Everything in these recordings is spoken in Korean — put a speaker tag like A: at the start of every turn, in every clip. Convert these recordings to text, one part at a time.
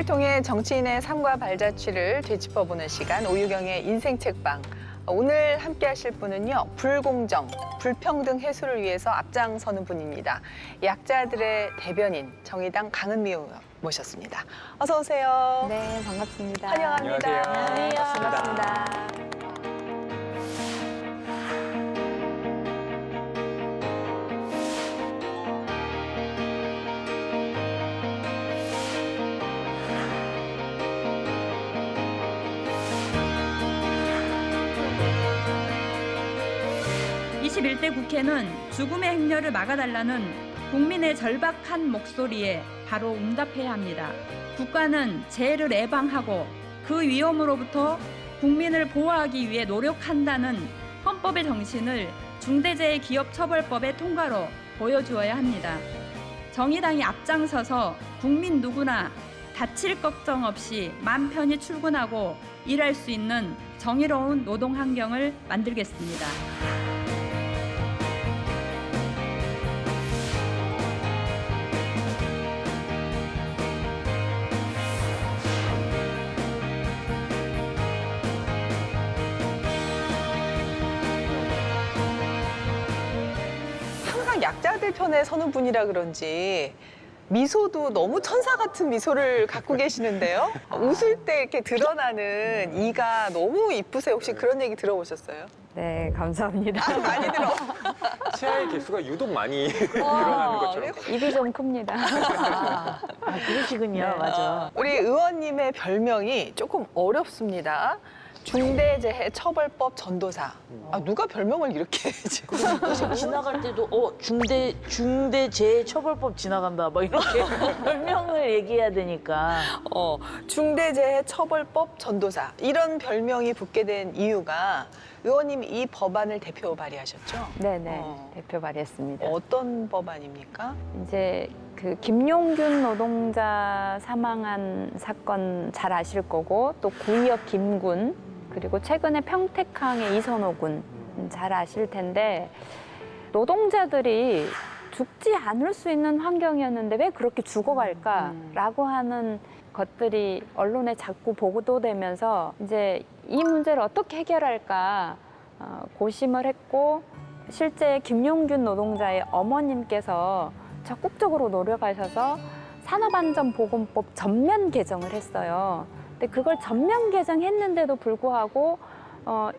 A: 이야기를 통해 정치인의 삶과 발자취를 되짚어보는 시간, 오유경의 인생 책방. 오늘 함께 하실 분은요, 불공정, 불평등 해소를 위해서 앞장서는 분입니다. 약자들의 대변인, 정의당 강은미 의원 모셨습니다. 어서 오세요.
B: 네, 반갑습니다.
A: 환영합니다.
B: 안녕하세요. 반갑습니다.
C: 21대 국회는 죽음의 행렬을 막아달라는 국민의 절박한 목소리에 바로 응답해야 합니다. 국가는 재해를 예방하고 그 위험으로부터 국민을 보호하기 위해 노력한다는 헌법의 정신을 중대재해기업처벌법의 통과로 보여주어야 합니다. 정의당이 앞장서서 국민 누구나 다칠 걱정 없이 맘 편히 출근하고 일할 수 있는 정의로운 노동 환경을 만들겠습니다.
A: 항상 약자들 편에 서는 분이라 그런지 미소도 너무 천사 같은 미소를 갖고 계시는데요. 웃을 때 이렇게 드러나는 이가 너무 이쁘세요. 혹시 그런 얘기 들어보셨어요?
B: 네, 감사합니다.
A: 많이 들어.
D: 치아의 개수가 유독 많이 드러나는 것처럼.
B: 입이 좀 큽니다.
E: 그러시군요.
B: 네.
E: 맞아.
A: 우리 의원님의 별명이 조금 어렵습니다. 중대재해처벌법 전도사. 누가 별명을 이렇게 지금.
E: 그래서 지나갈 때도 중대재해처벌법 지나간다 막 이렇게 별명을 얘기해야 되니까.
A: 중대재해처벌법 전도사. 이런 별명이 붙게 된 이유가 의원님이 이 법안을 대표 발의하셨죠?
B: 네네, 대표 발의했습니다.
A: 어떤 법안입니까?
B: 이제 그 김용균 노동자 사망한 사건 잘 아실 거고, 또 구의역 김군, 그리고 최근에 평택항의 이선호 군 잘 아실 텐데, 노동자들이 죽지 않을 수 있는 환경이었는데 왜 그렇게 죽어갈까라고 하는 것들이 언론에 자꾸 보도되면서 이제 이 문제를 어떻게 해결할까 고심을 했고, 실제 김용균 노동자의 어머님께서 적극적으로 노력하셔서 산업안전보건법 전면 개정을 했어요. 근데 그걸 전면 개정했는데도 불구하고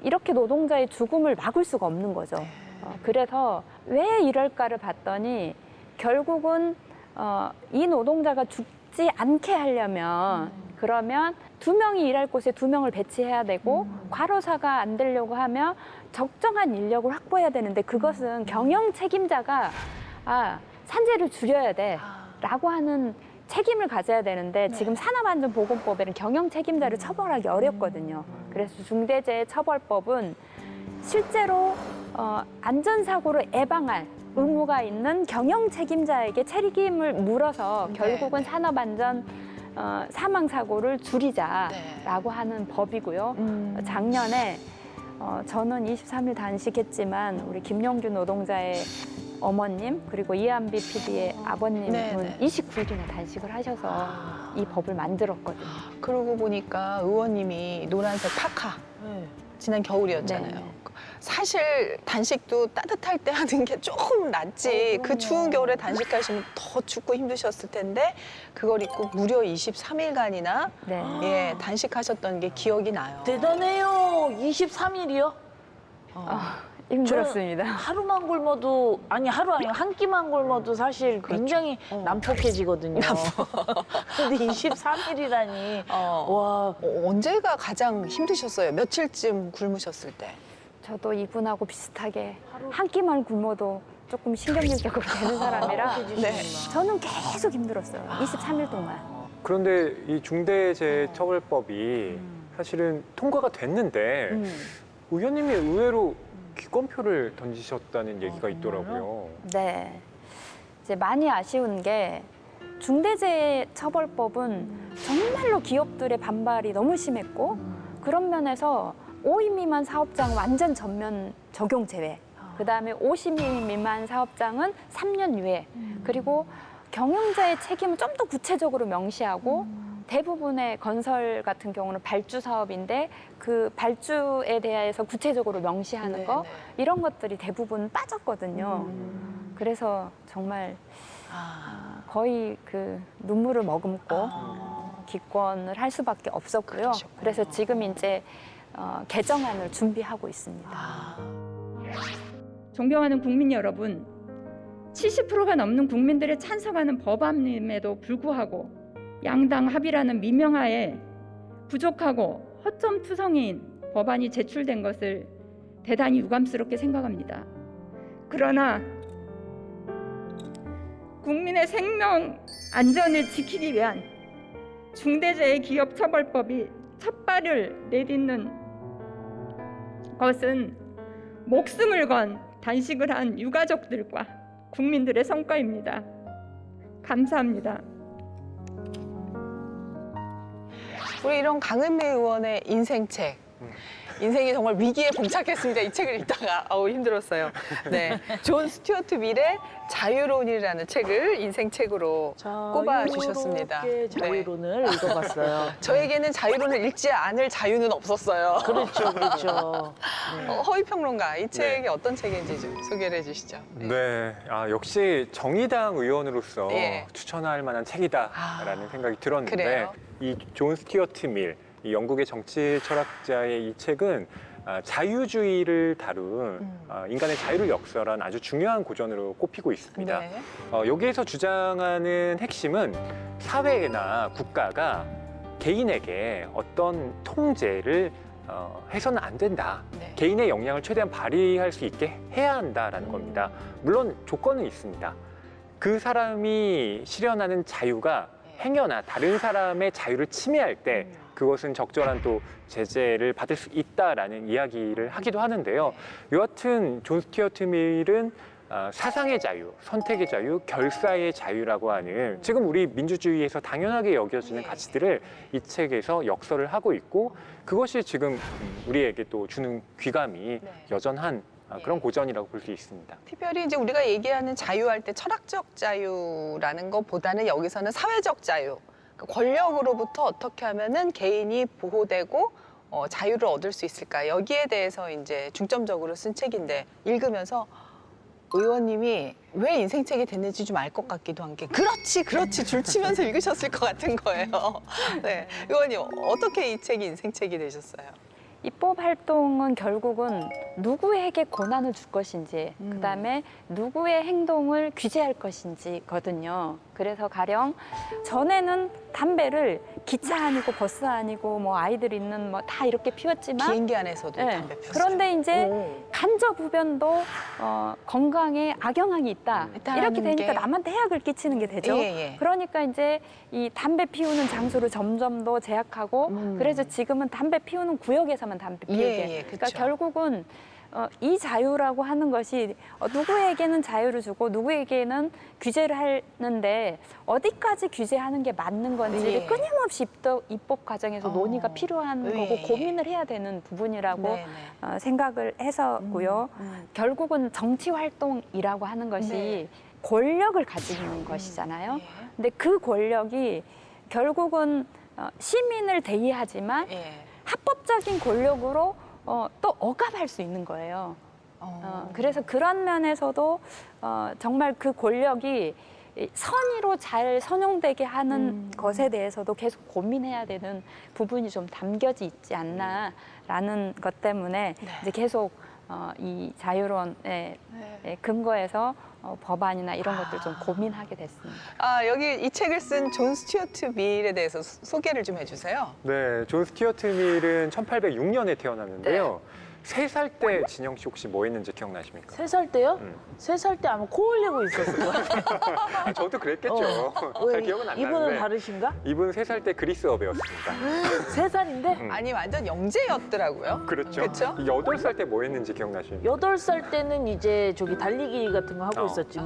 B: 이렇게 노동자의 죽음을 막을 수가 없는 거죠. 그래서 왜 이럴까를 봤더니 결국은 이 노동자가 죽지 않게 하려면 그러면 2명이 일할 곳에 2명을 배치해야 되고 과로사가 안 되려고 하면 적정한 인력을 확보해야 되는데, 그것은 경영 책임자가 산재를 줄여야 돼 라고 하는 책임을 가져야 되는데, 지금 산업안전보건법에는 경영 책임자를 처벌하기 어렵거든요. 그래서 중대재해처벌법은 실제로 안전사고를 예방할 의무가 있는 경영 책임자에게 책임을 물어서 결국은 산업안전 사망사고를 줄이자라고 하는 법이고요. 작년에 저는 23일 단식했지만 우리 김용균 노동자의 어머님 그리고 이한비 PD의 아버님은 29일이나 단식을 하셔서 이 법을 만들었거든요.
A: 그러고 보니까 의원님이 노란색 파카, 지난 겨울이었잖아요.
B: 네.
A: 사실 단식도 따뜻할 때 하는 게 조금 낫지. 그 추운 겨울에 단식하시면 더 춥고 힘드셨을 텐데 그걸 입고 무려 23일간이나
B: 네.
A: 단식하셨던 게 기억이 나요.
E: 대단해요. 23일이요?
B: 힘들었습니다.
E: 하루만 굶어도, 아니 하루 아니고 한 끼만 굶어도 사실 굉장히 난폭해지거든요. 근데 23일이라니. 와.
A: 언제가 가장 힘드셨어요? 며칠쯤 굶으셨을 때?
B: 저도 이분하고 비슷하게 한 끼만 굶어도 조금 신경질적으로 되는 사람이라 저는 계속 힘들었어요. 23일 동안.
D: 그런데 이 중대재해처벌법이 사실은 통과가 됐는데 의원님이 의외로 기권표를 던지셨다는 얘기가 있더라고요.
B: 네. 이제 많이 아쉬운 게 중대재해처벌법은 정말로 기업들의 반발이 너무 심했고, 그런 면에서 5인 미만 사업장은 완전 전면 적용 제외. 그다음에 50인 미만 사업장은 3년 유예. 그리고 경영자의 책임을 좀 더 구체적으로 명시하고 대부분의 건설 같은 경우는 발주 사업인데 그 발주에 대해서 구체적으로 명시하는
A: 네,
B: 거
A: 네.
B: 이런 것들이 대부분 빠졌거든요. 그래서 정말 거의 그 눈물을 머금고 기권을 할 수밖에 없었고요.
A: 그러셨군요.
B: 그래서 지금 이제 개정안을 준비하고 있습니다.
C: 존경하는 국민 여러분, 70%가 넘는 국민들의 찬성하는 법안임에도 불구하고 양당 합의라는 미명하에 부족하고 허점투성이인 법안이 제출된 것을 대단히 유감스럽게 생각합니다. 그러나 국민의 생명 안전을 지키기 위한 중대재해기업처벌법이 첫 발을 내딛는 것은 목숨을 건 단식을 한 유가족들과 국민들의 성과입니다. 감사합니다.
A: 우리 이런 강은미 의원의 인생책. 인생이 정말 위기에 봉착했습니다. 이 책을 읽다가 힘들었어요. 네, 존 스튜어트 밀의 자유론이라는 책을 인생책으로 꼽아 주셨습니다.
E: 자유롭게 자유론을 읽어봤어요.
A: 저에게는 자유론을 읽지 않을 자유는 없었어요.
E: 그렇죠, 그렇죠.
A: 허위 평론가, 이 책이 어떤 책인지 좀 소개를 해주시죠.
D: 네, 역시 정의당 의원으로서
A: 예.
D: 추천할 만한 책이다라는 생각이 들었는데
A: 그래요?
D: 이 존 스튜어트 밀, 이 영국의 정치 철학자의 이 책은 자유주의를 다룬 인간의 자유를 역설한 아주 중요한 고전으로 꼽히고 있습니다.
A: 네.
D: 여기에서 주장하는 핵심은 사회나 국가가 개인에게 어떤 통제를 해서는 안 된다.
A: 네.
D: 개인의 역량을 최대한 발휘할 수 있게 해야 한다라는 겁니다. 물론 조건은 있습니다. 그 사람이 실현하는 자유가 행여나 다른 사람의 자유를 침해할 때 그것은 적절한 또 제재를 받을 수 있다라는 이야기를 하기도 하는데요. 여하튼 존 스튜어트 밀은 사상의 자유, 선택의 자유, 결사의 자유라고 하는 지금 우리 민주주의에서 당연하게 여겨지는 가치들을 이 책에서 역설을 하고 있고 그것이 지금 우리에게 또 주는 귀감이 여전한 그런 고전이라고 볼 수 있습니다.
A: 특별히 이제 우리가 얘기하는 자유할 때 철학적 자유라는 것보다는 여기서는 사회적 자유, 권력으로부터 어떻게 하면은 개인이 보호되고 자유를 얻을 수 있을까, 여기에 대해서 이제 중점적으로 쓴 책인데 읽으면서 의원님이 왜 인생책이 됐는지 좀 알 것 같기도 한 게 그렇지 줄치면서 읽으셨을 것 같은 거예요. 네, 의원님 어떻게 이 책이 인생책이 되셨어요?
B: 입법 활동은 결국은 누구에게 권한을 줄 것인지, 그다음에 누구의 행동을 규제할 것인지거든요. 그래서 가령 전에는 담배를 기차 아니고 버스 아니고 뭐 아이들 있는 뭐 다 이렇게 피웠지만
A: 비행기 안에서도
B: 네,
A: 담배 폈어요.
B: 그런데 이제 간접 흡연도 건강에 악영향이 있다.
A: 있다라는
B: 이렇게 되니까
A: 게.
B: 남한테 해악을 끼치는 게 되죠.
A: 예.
B: 그러니까 이제 이 담배 피우는 장소를 점점 더 제약하고 그래서 지금은 담배 피우는 구역에서만 담배 피우게.
A: 그쵸.
B: 그러니까 결국은 이 자유라고 하는 것이 누구에게는 자유를 주고 누구에게는 규제를 하는데 어디까지 규제하는 게 맞는 건지를
A: 예.
B: 끊임없이 입법 과정에서 논의가 필요한 거고 고민을 해야 되는 부분이라고 생각을 해서고요. 결국은 정치 활동이라고 하는 것이 권력을 가지는 것이잖아요. 근데 그 권력이 결국은 시민을 대의하지만 합법적인 권력으로 또 억압할 수 있는 거예요. 그래서 그런 면에서도 정말 그 권력이 선의로 잘 선용되게 하는 것에 대해서도 계속 고민해야 되는 부분이 좀 담겨져 있지 않나라는 것 때문에 이제 계속 이 자유론에 근거해서 법안이나 이런 것들 좀 고민하게 됐습니다.
A: 여기 이 책을 쓴 존 스튜어트 밀에 대해서 소개를 좀 해주세요.
D: 네, 존 스튜어트 밀은 1806년에 태어났는데요. 3살 때 진영 씨 혹시 뭐 했는지 기억나십니까?
E: 3살 때요? 3살 때 아마 코 흘리고 있었을 것 같아요.
D: 저도 그랬겠죠. 잘 기억은 안
E: 이분은
D: 나는데
E: 다르신가?
D: 이분 3살 때 그리스어 배웠습니다.
E: 3살인데?
A: 아니 완전 영재였더라고요.
D: 그렇죠.
A: 그렇죠?
D: 8살 때 뭐 했는지 기억나십니까?
E: 8살 때는 이제 저기 달리기 같은 거 하고 있었지.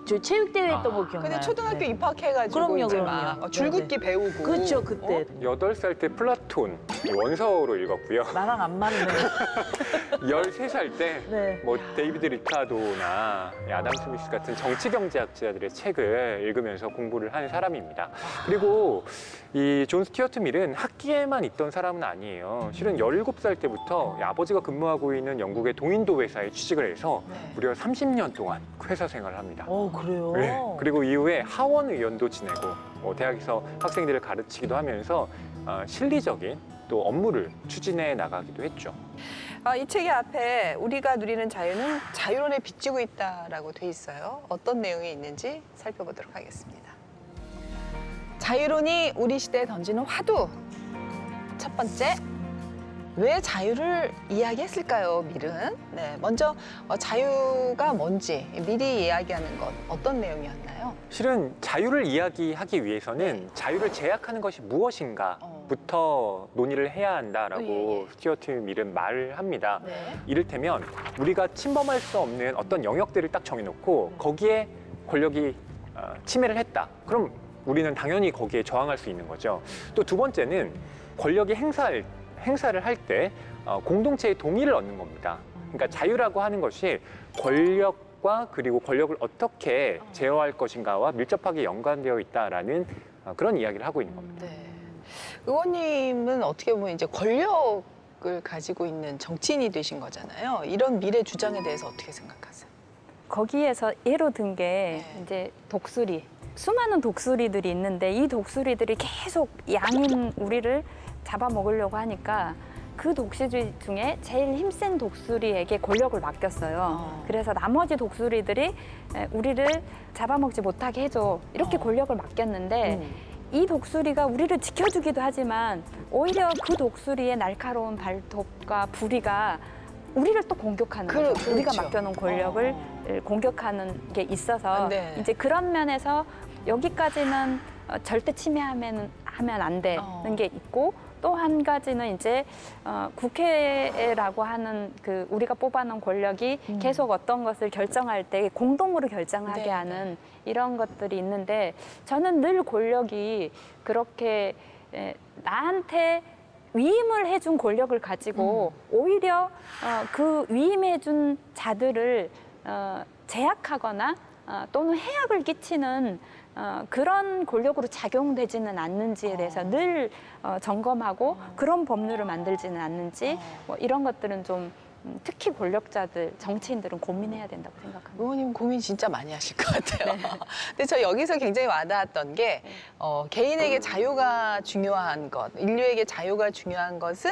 E: 저 체육대회 했던 거 기억나요?
A: 근데 초등학교
E: 네.
A: 입학해가지고
E: 그럼요,
A: 이제
E: 그럼요.
A: 막 줄긋기 배우고.
E: 그렇죠, 그때.
D: 8살 때 플라톤 원서로 읽었고요.
E: 나랑 안 맞네.
D: 13살 때
E: 네.
D: 뭐 데이비드 리카도나 아담 스미스 같은 정치 경제학자들의 책을 읽으면서 공부를 한 사람입니다. 그리고 이 존 스튜어트 밀은 학계에만 있던 사람은 아니에요. 실은 17살 때부터 아버지가 근무하고 있는 영국의 동인도 회사에 취직을 해서 무려 30년 동안 회사 생활을 합니다.
E: 그래요?
D: 네. 그리고 이후에 하원 의원도 지내고 대학에서 학생들을 가르치기도 하면서 실리적인 또 업무를 추진해 나가기도 했죠.
A: 이 책의 앞에 우리가 누리는 자유는 자유론에 빚지고 있다라고 돼 있어요. 어떤 내용이 있는지 살펴보도록 하겠습니다. 자유론이 우리 시대에 던지는 화두. 첫 번째, 왜 자유를 이야기했을까요, 밀은? 네, 먼저 자유가 뭔지 미리 이야기하는 건 어떤 내용이었나요?
D: 실은 자유를 이야기하기 위해서는 자유를 제약하는 것이 무엇인가부터 논의를 해야 한다라고 스튜어트 밀은 말을 합니다.
A: 네.
D: 이를테면 우리가 침범할 수 없는 어떤 영역들을 딱 정해놓고 거기에 권력이 침해를 했다. 그럼 우리는 당연히 거기에 저항할 수 있는 거죠. 또 두 번째는 권력이 행사를 할 때 공동체의 동의를 얻는 겁니다. 그러니까 자유라고 하는 것이 권력과 그리고 권력을 어떻게 제어할 것인가와 밀접하게 연관되어 있다라는 그런 이야기를 하고 있는 겁니다.
A: 네. 의원님은 어떻게 보면 이제 권력을 가지고 있는 정치인이 되신 거잖아요. 이런 미래 주장에 대해서 어떻게 생각하세요?
B: 거기에서 예로 든 게
A: 네.
B: 이제 독수리. 수많은 독수리들이 있는데 이 독수리들이 계속 양인 우리를 잡아먹으려고 하니까 그 독수리 중에 제일 힘센 독수리에게 권력을 맡겼어요. 그래서 나머지 독수리들이 우리를 잡아먹지 못하게 해줘. 이렇게 권력을 맡겼는데 이 독수리가 우리를 지켜주기도 하지만 오히려 그 독수리의 날카로운 발톱과 부리가 우리를 또 공격하는 거죠. 우리가
A: 그렇죠.
B: 맡겨놓은 권력을 공격하는 게 있어서
A: 네.
B: 이제 그런 면에서 여기까지는 절대 침해하면 안 되는 게 있고 또 한 가지는 이제 국회라고 하는 그 우리가 뽑아놓은 권력이 계속 어떤 것을 결정할 때 공동으로 결정하게 하는 이런 것들이 있는데 저는 늘 권력이 그렇게 나한테 위임을 해준 권력을 가지고 오히려 그 위임해준 자들을 제약하거나 또는 해악을 끼치는 그런 권력으로 작용되지는 않는지에 대해서 늘 점검하고 그런 법률을 만들지는 않는지 뭐 이런 것들은 좀 특히 권력자들, 정치인들은 고민해야 된다고 생각합니다.
A: 의원님 고민 진짜 많이 하실 것 같아요. 근데 저 여기서 굉장히 와닿았던 게 개인에게 자유가 중요한 것, 인류에게 자유가 중요한 것은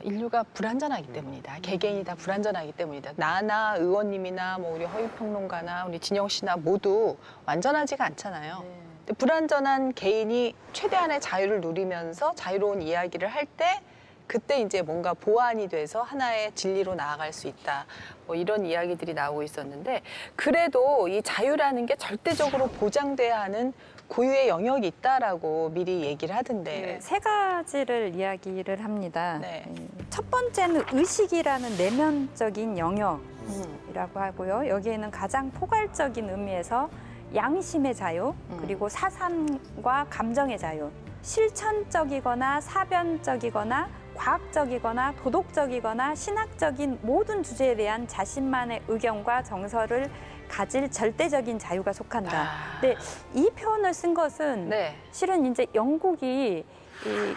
A: 인류가 불완전하기 때문이다. 개개인이 다 불완전하기 때문이다. 나나 의원님이나 뭐 우리 허위평론가나 우리 진영 씨나 모두 완전하지가 않잖아요. 근데 불완전한 개인이 최대한의 자유를 누리면서 자유로운 이야기를 할 때 그때 이제 뭔가 보완이 돼서 하나의 진리로 나아갈 수 있다. 뭐 이런 이야기들이 나오고 있었는데 그래도 이 자유라는 게 절대적으로 보장돼야 하는 고유의 영역이 있다라고 미리 얘기를 하던데.
B: 세 가지를 이야기를 합니다.
A: 네.
B: 첫 번째는 의식이라는 내면적인 영역이라고 하고요. 여기에는 가장 포괄적인 의미에서 양심의 자유, 그리고 사상과 감정의 자유, 실천적이거나 사변적이거나 과학적이거나 도덕적이거나 신학적인 모든 주제에 대한 자신만의 의견과 정서를 가질 절대적인 자유가 속한다. 근데 이 표현을 쓴 것은 실은 이제 영국이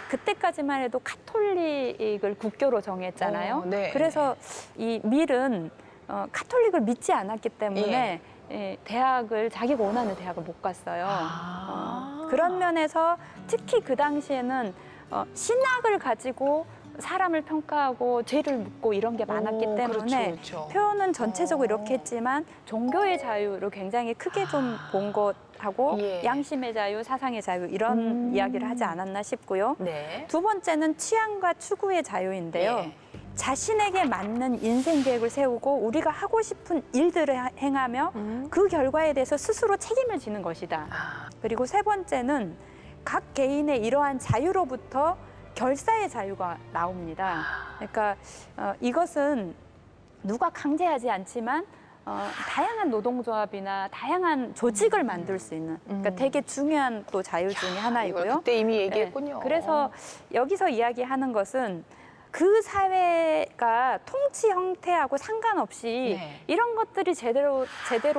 B: 그때까지만 해도 카톨릭을 국교로 정했잖아요. 그래서 이 밀은 카톨릭을 믿지 않았기 때문에 대학을 자기가 원하는 대학을 못 갔어요. 그런 면에서 특히 그 당시에는 신학을 가지고 사람을 평가하고 죄를 묻고 이런 게 많았기 때문에 표현은 전체적으로 이렇게 했지만 종교의 자유를 굉장히 크게 좀 본 것하고 양심의 자유, 사상의 자유 이런 이야기를 하지 않았나 싶고요. 두 번째는 취향과 추구의 자유인데요. 자신에게 맞는 인생 계획을 세우고 우리가 하고 싶은 일들을 행하며 그 결과에 대해서 스스로 책임을 지는 것이다. 그리고 세 번째는 각 개인의 이러한 자유로부터 결사의 자유가 나옵니다. 그러니까 이것은 누가 강제하지 않지만 다양한 노동조합이나 다양한 조직을 만들 수 있는 그러니까 되게 중요한 또 자유 중에 하나이고요.
A: 그때 이미 얘기했군요.
B: 그래서 여기서 이야기하는 것은 그 사회가 통치 형태하고 상관없이
A: 네.
B: 이런 것들이 제대로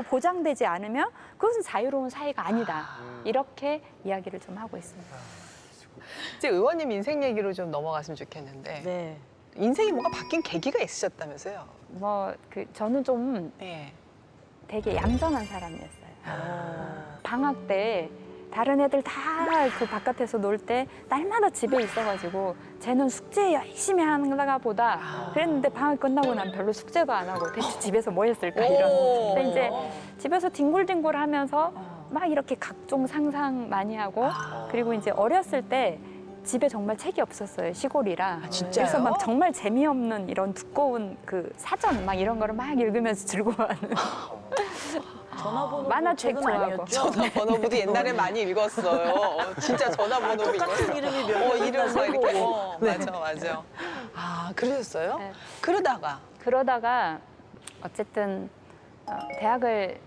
B: 보장되지 않으면 그것은 자유로운 사회가 아니다. 이렇게 이야기를 좀 하고 있습니다.
A: 이제 의원님 인생 얘기로 좀 넘어갔으면 좋겠는데
E: 네.
A: 인생이 뭔가 바뀐 계기가 있으셨다면서요?
B: 저는 좀
A: 네.
B: 되게 얌전한 사람이었어요. 방학 때 다른 애들 다 그 바깥에서 놀 때 날마다 집에 있어가지고 쟤는 숙제 열심히 하는가 보다 그랬는데 방학 끝나고 난 별로 숙제도 안 하고 대체 집에서 뭐 했을까 이런. 근데 이제 집에서 뒹굴뒹굴 하면서 막 이렇게 각종 상상 많이 하고 그리고 이제 어렸을 때 집에 정말 책이 없었어요, 시골이라.
A: 진짜요?
B: 그래서 막 정말 재미없는 이런 두꺼운 그 사전 막 이런 거를 막 읽으면서 즐거워하는.
E: 전화번호
B: 만화책 좋아하고.
A: 전화번호부도 옛날에 많이 읽었어요. 진짜 전화번호도
E: 똑같은
A: 읽었어요.
E: 이름이 몇 명이나
A: 이름 막 이렇게.
E: 세고.
A: 맞아, 맞아. 아, 그러셨어요?
B: 네.
A: 그러다가
B: 어쨌든 대학을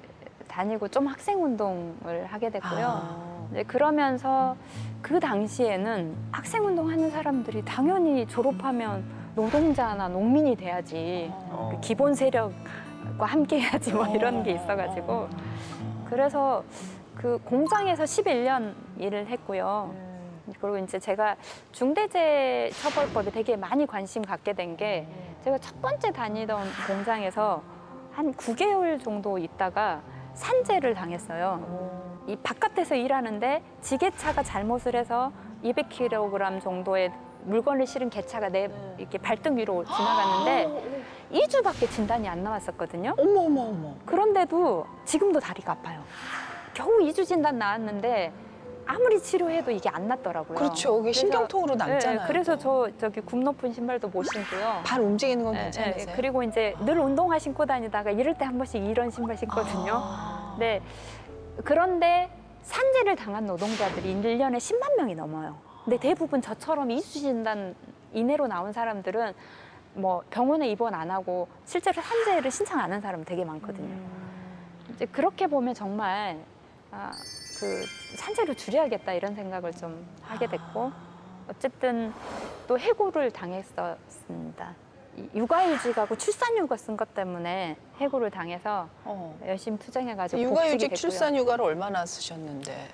B: 다니고 좀 학생 운동을 하게 됐고요. 이제 그러면서 그 당시에는 학생 운동하는 사람들이 당연히 졸업하면 노동자나 농민이 돼야지 그 기본 세력과 함께 해야지 뭐 이런 게 있어가지고 그래서 그 공장에서 11년 일을 했고요. 그리고 이제 제가 중대재해처벌법에 되게 많이 관심 갖게 된 게 제가 첫 번째 다니던 공장에서 한 9개월 정도 있다가 산재를 당했어요. 이 바깥에서 일하는데 지게차가 잘못을 해서 200kg 정도의 물건을 실은 개차가 내 이렇게 발등 위로 지나갔는데 2주밖에 진단이 안 나왔었거든요.
A: 어머.
B: 그런데도 지금도 다리가 아파요. 겨우 2주 진단 나왔는데 아무리 치료해도 이게 안 낫더라고요.
A: 그렇죠. 이게
B: 그래서,
A: 신경통으로 남잖아요.
B: 네, 그래서 저기 굽 높은 신발도 못 신고요.
A: 발 움직이는 건
B: 네,
A: 괜찮으세요?
B: 네, 그리고 이제 늘 운동화 신고 다니다가 이럴 때 한 번씩 이런 신발 신거든요. 네. 그런데 산재를 당한 노동자들이 1년에 10만 명이 넘어요. 근데 대부분 저처럼 2주 진단 이내로 나온 사람들은 뭐 병원에 입원 안 하고 실제로 산재를 신청 안 한 사람 되게 많거든요. 이제 그렇게 보면 정말 그 산재를 줄여야겠다 이런 생각을 좀 하게 됐고 어쨌든 또 해고를 당했었습니다. 육아휴직하고 출산휴가 쓴 것 때문에 해고를 당해서 열심히 투쟁해가지고 복직이
A: 육아휴직
B: 됐고요.
A: 출산휴가를 얼마나 쓰셨는데?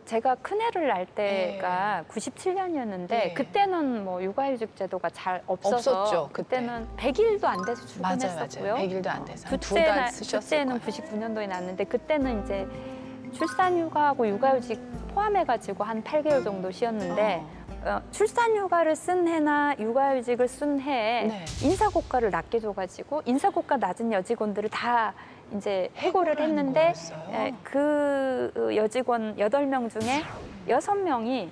B: 제가 큰애를 낳을 때가 97년이었는데
A: 네.
B: 그때는 뭐 육아휴직 제도가 잘 없어서
A: 없었죠, 그때.
B: 그때는 100일도 안 돼서 출근했었고요.
A: 맞아요. 100일도 안 돼서 한
B: 둘째는
A: 2달 쓰셨을
B: 둘째는
A: 거예요.
B: 99년도에 낳았는데 그때는 이제 출산휴가하고 육아휴직 포함해가지고 한 8개월 정도 쉬었는데 출산휴가를 쓴 해나 육아휴직을 쓴 해에
A: 네.
B: 인사고과를 낮게 줘가지고 인사고과 낮은 여직원들을 다 이제 해고를 했는데 그 여직원 8명 중에 6명이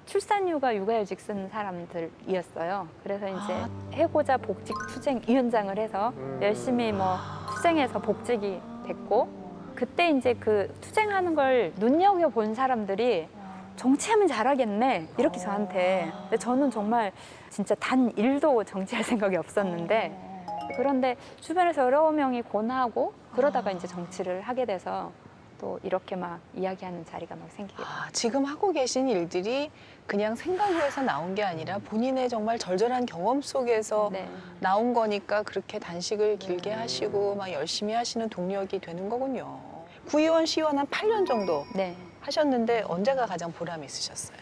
B: 출산휴가 육아휴직 쓴 사람들이었어요. 그래서 이제 해고자 복직 투쟁위원장을 해서 열심히 뭐 투쟁해서 복직이 됐고 그때 이제 그 투쟁하는 걸 눈여겨본 사람들이 정치하면 잘하겠네 이렇게 저한테. 근데 저는 정말 진짜 단 1도 정치할 생각이 없었는데 그런데 주변에서 여러 명이 권하고 그러다가 이제 정치를 하게 돼서 또 이렇게 막 이야기하는 자리가 막 생기게 돼요.
A: 지금 하고 계신 일들이 그냥 생각에서 나온 게 아니라 본인의 정말 절절한 경험 속에서
B: 네.
A: 나온 거니까 그렇게 단식을 길게 하시고 막 열심히 하시는 동력이 되는 거군요. 구의원, 시의원 한 8년 정도
B: 네.
A: 하셨는데 언제가 가장 보람 있으셨어요?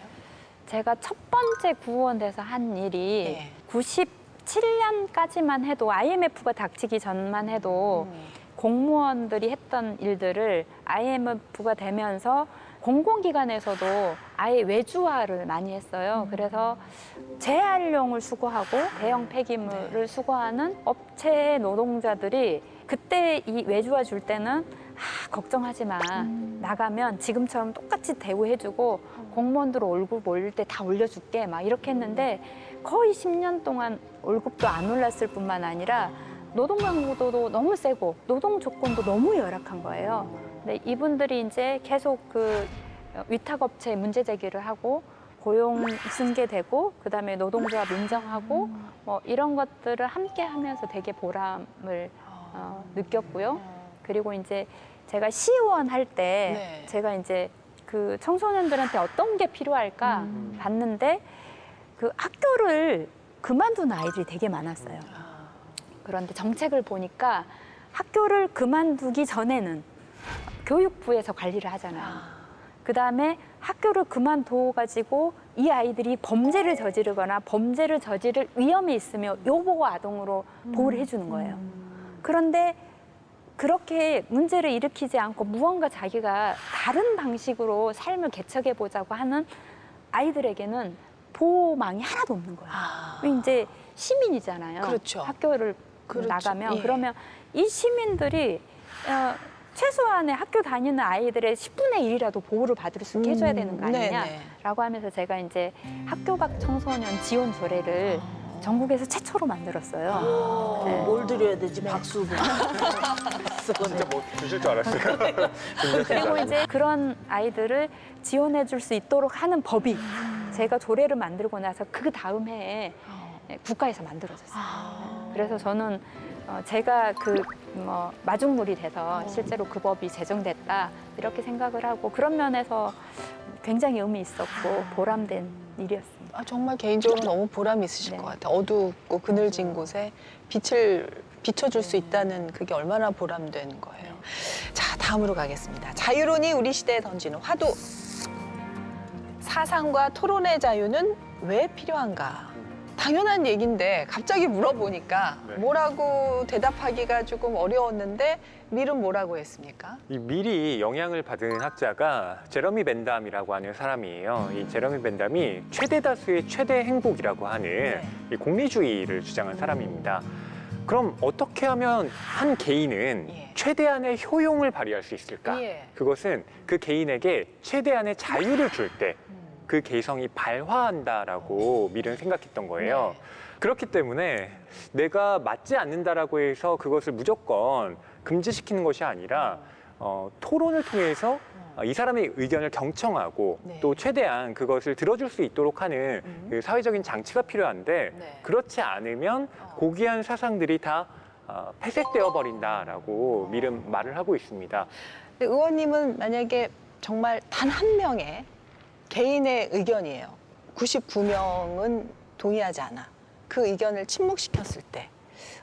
B: 제가 첫 번째 구의원 돼서 한 일이
A: 네.
B: 97년까지만 해도 IMF가 닥치기 전만 해도 공무원들이 했던 일들을 IMF가 되면서 공공기관에서도 아예 외주화를 많이 했어요. 그래서 재활용을 수거하고 대형 폐기물을 수거하는 업체 노동자들이 그때 이 외주화 줄 때는 걱정하지 마. 나가면 지금처럼 똑같이 대우해주고 공무원들 얼굴 올릴 때 다 올려줄게. 막 이렇게 했는데 거의 10년 동안 월급도 안 올랐을 뿐만 아니라 노동 강도도 너무 세고 노동 조건도 너무 열악한 거예요. 근데 이분들이 이제 계속 그 위탁업체에 문제 제기를 하고 고용 승계되고 그다음에 노동조합 인정하고 뭐 이런 것들을 함께 하면서 되게 보람을 느꼈고요. 그리고 이제 제가 시의원 할 때
A: 네.
B: 제가 이제 그 청소년들한테 어떤 게 필요할까 봤는데 그 학교를 그만둔 아이들이 되게 많았어요. 그런데 정책을 보니까 학교를 그만두기 전에는 교육부에서 관리를 하잖아요. 그다음에 학교를 그만둬가지고 이 아이들이 범죄를 저지르거나 범죄를 저지를 위험이 있으며 요보고 아동으로 보호를 해주는 거예요. 그런데 그렇게 문제를 일으키지 않고 무언가 자기가 다른 방식으로 삶을 개척해 보자고 하는 아이들에게는 보호망이 하나도 없는 거예요. 이제 시민이잖아요.
A: 그렇죠.
B: 학교를
A: 그렇죠.
B: 나가면
A: 예.
B: 그러면 이 시민들이 최소한의 학교 다니는 아이들의 10분의 1이라도 보호를 받을 수 있게 해줘야 되는 거 아니냐라고 하면서 제가 이제 학교 밖 청소년 지원 조례를 전국에서 최초로 만들었어요. 네.
E: 뭘 드려야 되지? 박수.
D: 진짜 뭐 주실 줄 알았어요.
B: 그리고 이제 그런 아이들을 지원해 줄 수 있도록 하는 법이 제가 조례를 만들고 나서 그 다음 해에 국가에서 만들어졌어요. 그래서 저는 제가 마중물이 돼서 실제로 그 법이 제정됐다 이렇게 생각을 하고 그런 면에서 굉장히 의미 있었고 보람된 일이었습니다.
A: 정말 개인적으로 너무 보람 있으실 것 같아요. 어둡고 그늘진 곳에 빛을 비춰줄 수 있다는 그게 얼마나 보람된 거예요. 자, 다음으로 가겠습니다. 자유론이 우리 시대에 던지는 화두. 사상과 토론의 자유는 왜 필요한가? 당연한 얘기인데 갑자기 물어보니까
D: 네.
A: 뭐라고 대답하기가 조금 어려웠는데 밀은 뭐라고 했습니까?
D: 이 밀이 영향을 받은 학자가 제러미 벤담이라고 하는 사람이에요. 이 제러미 벤담이 최대 다수의 최대 행복이라고 하는 이 공리주의를 주장한 사람입니다. 그럼 어떻게 하면 한 개인은 최대한의 효용을 발휘할 수 있을까? 그것은 그 개인에게 최대한의 자유를 줄 때 그 개성이 발화한다라고 밀은 생각했던 거예요. 그렇기 때문에 내가 맞지 않는다라고 해서 그것을 무조건 금지시키는 것이 아니라 토론을 통해서 이 사람의 의견을 경청하고 또 최대한 그것을 들어줄 수 있도록 하는 그 사회적인 장치가 필요한데 그렇지 않으면 고귀한 사상들이 다 폐색되어 버린다라고 밀은 말을 하고 있습니다.
A: 근데 의원님은 만약에 정말 단 한 명의 개인의 의견이에요. 99명은 동의하지 않아. 그 의견을 침묵시켰을 때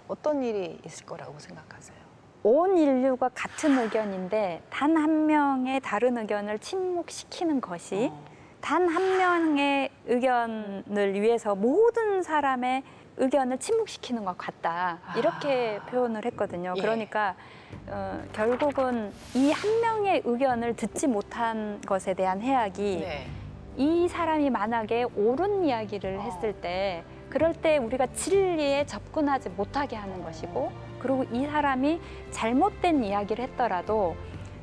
A: 어떤 일이 있을 거라고 생각하세요?
B: 온 인류가 같은 의견인데 단 한 명의 다른 의견을 침묵시키는 것이 단 한 명의 의견을 위해서 모든 사람의 의견을 침묵시키는 것 같다. 이렇게 표현을 했거든요. 그러니까 결국은 이 한 명의 의견을 듣지 못한 것에 대한 해악이 이 사람이 만약에 옳은 이야기를 했을 때 그럴 때 우리가 진리에 접근하지 못하게 하는 것이고 그리고 이 사람이 잘못된 이야기를 했더라도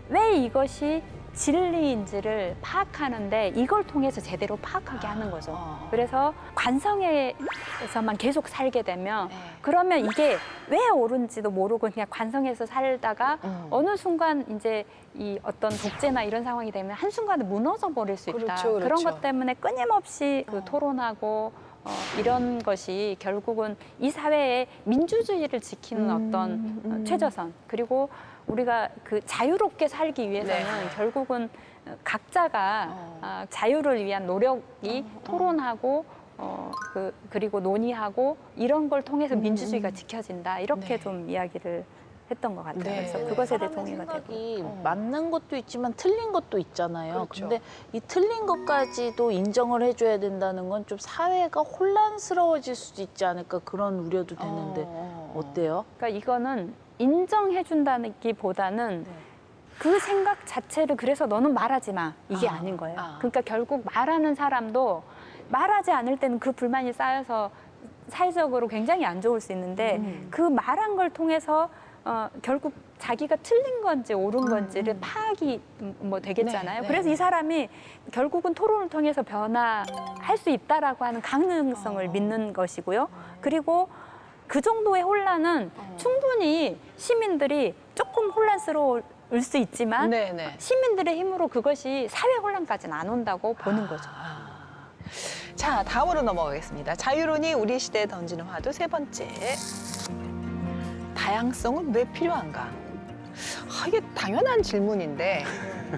B: 왜 이것이 진리인지를 파악하는데 이걸 통해서 제대로 파악하게 하는 거죠. 그래서 관성에서만 계속 살게 되면 그러면 이게 왜 옳은지도 모르고 그냥 관성에서 살다가 어느 순간 이제 이 어떤 독재나 이런 상황이 되면 한순간에 무너져 버릴 수 있다.
A: 그렇죠, 그렇죠.
B: 그런 것 때문에 끊임없이 그 토론하고 이런 것이 결국은 이 사회의 민주주의를 지키는 어떤 최저선 그리고 우리가 그 자유롭게 살기 위해서는 결국은 각자가 자유를 위한 노력이 토론하고 그리고 논의하고 이런 걸 통해서 민주주의가 지켜진다 이렇게 좀 이야기를 했던 것 같아요. 그래서 그것에 대해 동의가 되고.
E: 생각이 맞는 것도 있지만 틀린 것도 있잖아요.
A: 그렇죠.
E: 근데 이 틀린 것까지도 인정을 해줘야 된다는 건 좀 사회가 혼란스러워질 수도 있지 않을까 그런 우려도 되는데 어때요?
B: 그러니까 이거는 인정해준다기보다는 그 생각 자체를 그래서 너는 말하지 마 이게 아닌 거예요. 그러니까 결국 말하는 사람도 말하지 않을 때는 그 불만이 쌓여서 사회적으로 굉장히 안 좋을 수 있는데 그 말한 걸 통해서 결국 자기가 틀린 건지 옳은 건지를 파악이 뭐 되겠잖아요. 그래서 이 사람이 결국은 토론을 통해서 변화할 수 있다라고 하는 가능성을 믿는 것이고요. 그리고 그 정도의 혼란은 충분히 시민들이 조금 혼란스러울 수 있지만 시민들의 힘으로 그것이 사회 혼란까지는 안 온다고 보는 거죠.
A: 자, 다음으로 넘어가겠습니다. 자유론이 우리 시대에 던지는 화두 세 번째. 다양성은 왜 필요한가? 이게 당연한 질문인데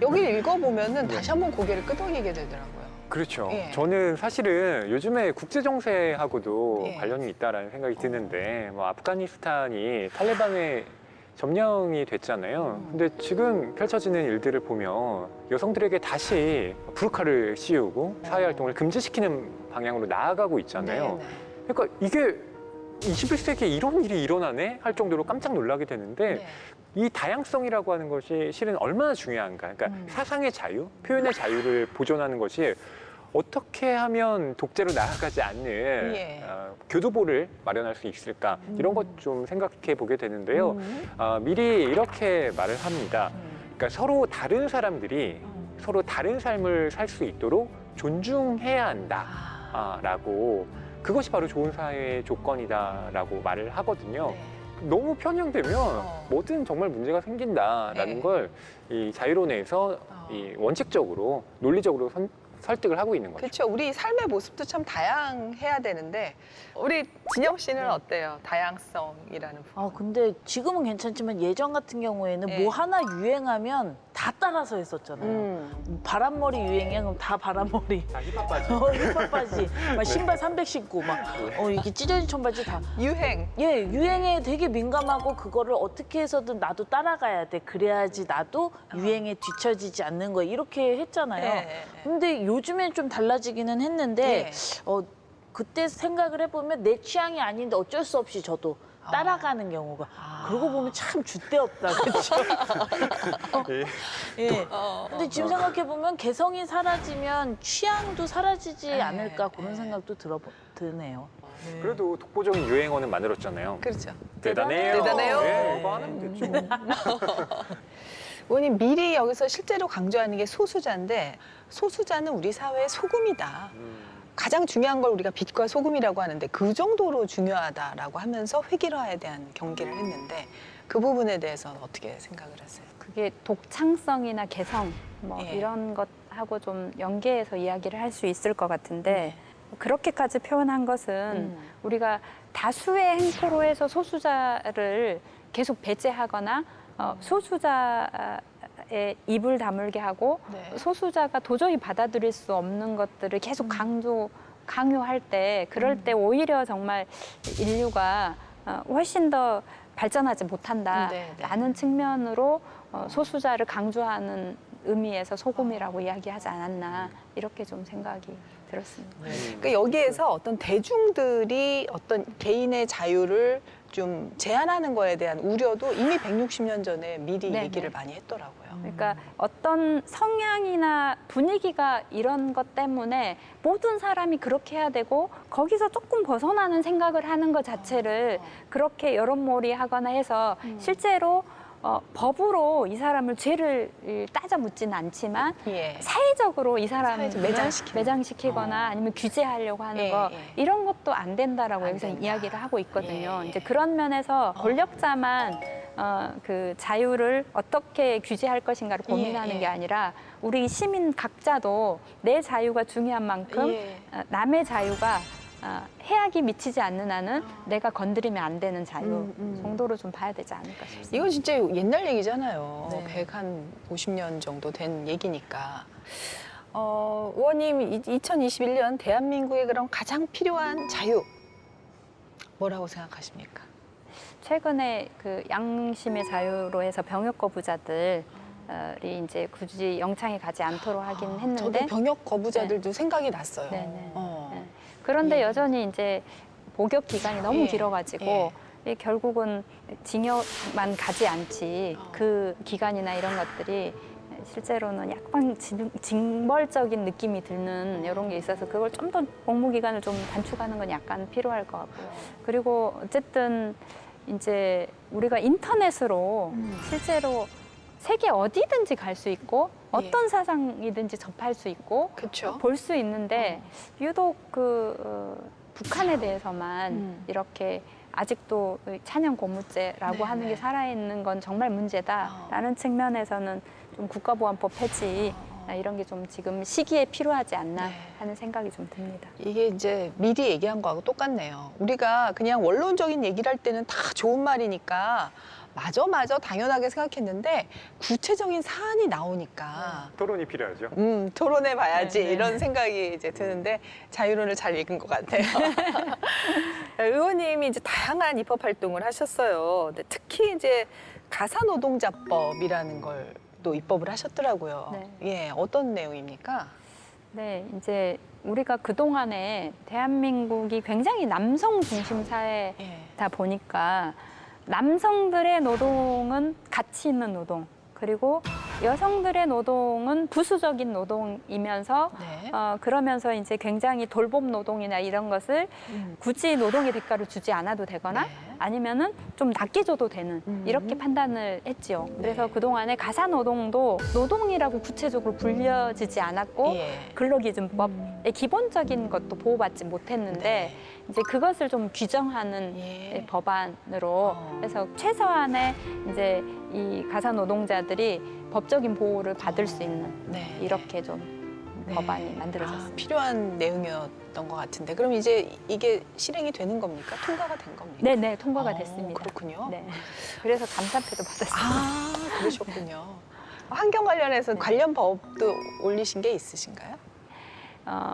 A: 여기를 읽어보면은 다시 한번 고개를 끄덕이게 되더라고요.
D: 그렇죠.
A: 예.
D: 저는 사실은 요즘에 국제 정세하고도
A: 예.
D: 관련이 있다라는 생각이 드는데 뭐 아프가니스탄이 탈레반의 점령이 됐잖아요. 근데 지금 펼쳐지는 일들을 보면 여성들에게 다시 부르카를 씌우고 사회활동을 금지시키는 방향으로 나아가고 있잖아요.
A: 네,
D: 그러니까 이게 21세기에 이런 일이 일어나네? 할 정도로 깜짝 놀라게 되는데
A: 네.
D: 이 다양성이라고 하는 것이 실은 얼마나 중요한가. 그러니까 사상의 자유, 표현의 자유를 보존하는 것이 어떻게 하면 독재로 나아가지 않는
A: 예.
D: 교두보를 마련할 수 있을까. 이런 것 좀 생각해 보게 되는데요. 미리 이렇게 말을 합니다. 그러니까 서로 다른 사람들이 서로 다른 삶을 살 수 있도록 존중해야 한다라고 그것이 바로 좋은 사회의 조건이다라고 말을 하거든요.
A: 네.
D: 너무 편향되면 뭐든 정말 문제가 생긴다라는
A: 네.
D: 걸 이 자유론에서 이 원칙적으로 논리적으로 설득을 하고 있는 거죠.
A: 그렇죠. 우리 삶의 모습도 참 다양해야 되는데 우리 진영 씨는 어때요? 다양성이라는 부분.
E: 근데 지금은 괜찮지만 예전 같은 경우에는
A: 네.
E: 뭐 하나 유행하면 다 따라서 했었잖아요. 바람머리 유행이야 그럼 다 바람머리.
D: 자, 힙합 바지.
E: 힙합 바지, 막 신발 300 신고 막 이렇게 찢어진 청바지 다.
A: 유행.
E: 예, 유행에 되게 민감하고 그거를 어떻게 해서든 나도 따라가야 돼. 그래야지 나도 유행에 뒤처지지 않는 거 이렇게 했잖아요.
A: 네.
E: 근데 요즘엔 좀 달라지기는 했는데
A: 예.
E: 그때 생각을 해보면 내 취향이 아닌데 어쩔 수 없이 저도 따라가는 경우가 그러고 보면 참 줏대없다 그렇죠? 예. 근데 지금 생각해 보면 개성이 사라지면 취향도 사라지지 않을까 그런 생각도 드네요.
D: 그래도 독보적인 유행어는 만들었잖아요.
A: 그렇죠.
D: 대단해요.
A: 대단해요.
D: 네, 이거 하면 됐죠.
A: 의원님 미리 여기서 실제로 강조하는 게 소수자인데 소수자는 우리 사회의 소금이다. 가장 중요한 걸 우리가 빛과 소금이라고 하는데 그 정도로 중요하다라고 하면서 획일화에 대한 경계를 했는데 그 부분에 대해서는 어떻게 생각을 하세요?
B: 그게 독창성이나 개성 뭐
A: 예.
B: 이런 것하고 좀 연계해서 이야기를 할 수 있을 것 같은데 그렇게까지 표현한 것은 우리가 다수의 행포로 해서 소수자를 계속 배제하거나 소수자의 입을 다물게 하고
A: 네.
B: 소수자가 도저히 받아들일 수 없는 것들을 계속 강요할 때 그럴 때 오히려 정말 인류가 훨씬 더 발전하지 못한다라는 측면으로 소수자를 강조하는 의미에서 소금이라고 이야기하지 않았나 이렇게 좀 생각이 들었습니다.
A: 그러니까 여기에서 어떤 대중들이 어떤 개인의 자유를 좀 제한하는 거에 대한 우려도 이미 160년 전에 미리
B: 네네.
A: 얘기를 많이 했더라고요.
B: 그러니까 어떤 성향이나 분위기가 이런 것 때문에 모든 사람이 그렇게 해야 되고 거기서 조금 벗어나는 생각을 하는 것 자체를 그렇게 여론몰이 하거나 해서 실제로 법으로 이 사람을 죄를 따져 묻지는 않지만
A: 예.
B: 사회적으로 이 사람을
A: 사회적
B: 매장시키거나 아니면 규제하려고 하는
A: 예,
B: 거
A: 예.
B: 이런 것도 안 된다라고
A: 안
B: 여기서
A: 된다.
B: 이야기를 하고 있거든요.
A: 예, 예.
B: 이제 그런 면에서 권력자만 그 자유를 어떻게 규제할 것인가를 고민하는
A: 예, 예.
B: 게 아니라 우리 시민 각자도 내 자유가 중요한 만큼
A: 예.
B: 남의 자유가 해악이 미치지 않는 한은 내가 건드리면 안 되는 자유 정도로 좀 봐야 되지 않을까 싶습니다.
A: 이건 진짜 옛날 얘기잖아요.
E: 네.
A: 150년 정도 된 얘기니까. 의원님, 2021년 대한민국에 그럼 가장 필요한 자유 뭐라고 생각하십니까?
B: 최근에 그 양심의 자유로 해서 병역 거부자들이 이제 굳이 영창에 가지 않도록 하긴 했는데
A: 저도 병역 거부자들도 생각이 났어요.
B: 네네.
A: 어.
B: 네. 그런데
A: 예.
B: 여전히 이제 복역 기간이 너무
A: 예.
B: 길어가지고 결국은 징역만 가지 않지 그 기간이나 이런 것들이 실제로는 약간 징벌적인 느낌이 드는 이런 게 있어서 그걸 좀 더 복무 기간을 좀 단축하는 건 약간 필요할 것 같고요. 그리고 어쨌든 이제 우리가 인터넷으로 실제로 세계 어디든지 갈 수 있고 어떤 사상이든지 접할 수 있고
A: 그렇죠.
B: 볼 수 있는데 유독 북한에 대해서만 이렇게 아직도 찬양 고무죄라고 하는 게 살아있는 건 정말 문제다라는 측면에서는 좀 국가보안법 폐지 이런 게 좀 지금 시기에 필요하지 않나 하는 생각이 좀 듭니다.
A: 이게 이제 미리 얘기한 거하고 똑같네요. 우리가 그냥 원론적인 얘기를 할 때는 다 좋은 말이니까 맞아 당연하게 생각했는데 구체적인 사안이 나오니까
D: 토론이 필요하죠.
A: 토론해 봐야지
B: 네.
A: 이런 생각이 이제 드는데 자유론을 잘 읽은 것 같아요. 의원님이 이제 다양한 입법 활동을 하셨어요. 근데 특히 이제 가사노동자법이라는 걸 또 입법을 하셨더라고요.
B: 네.
A: 예, 어떤 내용입니까?
B: 네, 이제 우리가 그동안에 대한민국이 굉장히 남성 중심 사회다
A: 예.
B: 보니까 남성들의 노동은 가치 있는 노동, 그리고 여성들의 노동은 부수적인 노동이면서
A: 네.
B: 그러면서 이제 굉장히 돌봄 노동이나 이런 것을 굳이 노동의 대가를 주지 않아도 되거나
A: 네.
B: 아니면은 좀 낮게 줘도 되는 이렇게 판단을 했지요. 그래서
A: 네.
B: 그동안에 가사 노동도 노동이라고 구체적으로 불려지지 않았고
A: 예.
B: 근로기준법의 기본적인 것도 보호받지 못했는데
A: 네.
B: 이제 그것을 좀 규정하는
A: 예.
B: 법안으로 그래서 최소한의 이제 이 가사 노동자들이 법적인 보호를 받을 수 있는
A: 네.
B: 이렇게 좀
A: 네.
B: 법안이 만들어졌습니다.
A: 아, 필요한 내용이었던 것 같은데 그럼 이제 이게 실행이 되는 겁니까? 통과가 된 겁니까?
B: 네네 통과가 됐습니다.
A: 그렇군요.
B: 네. 그래서 감사패도 받았습니다.
A: 아, 그러셨군요. 환경 관련해서
B: 네.
A: 관련 법도 올리신 게 있으신가요?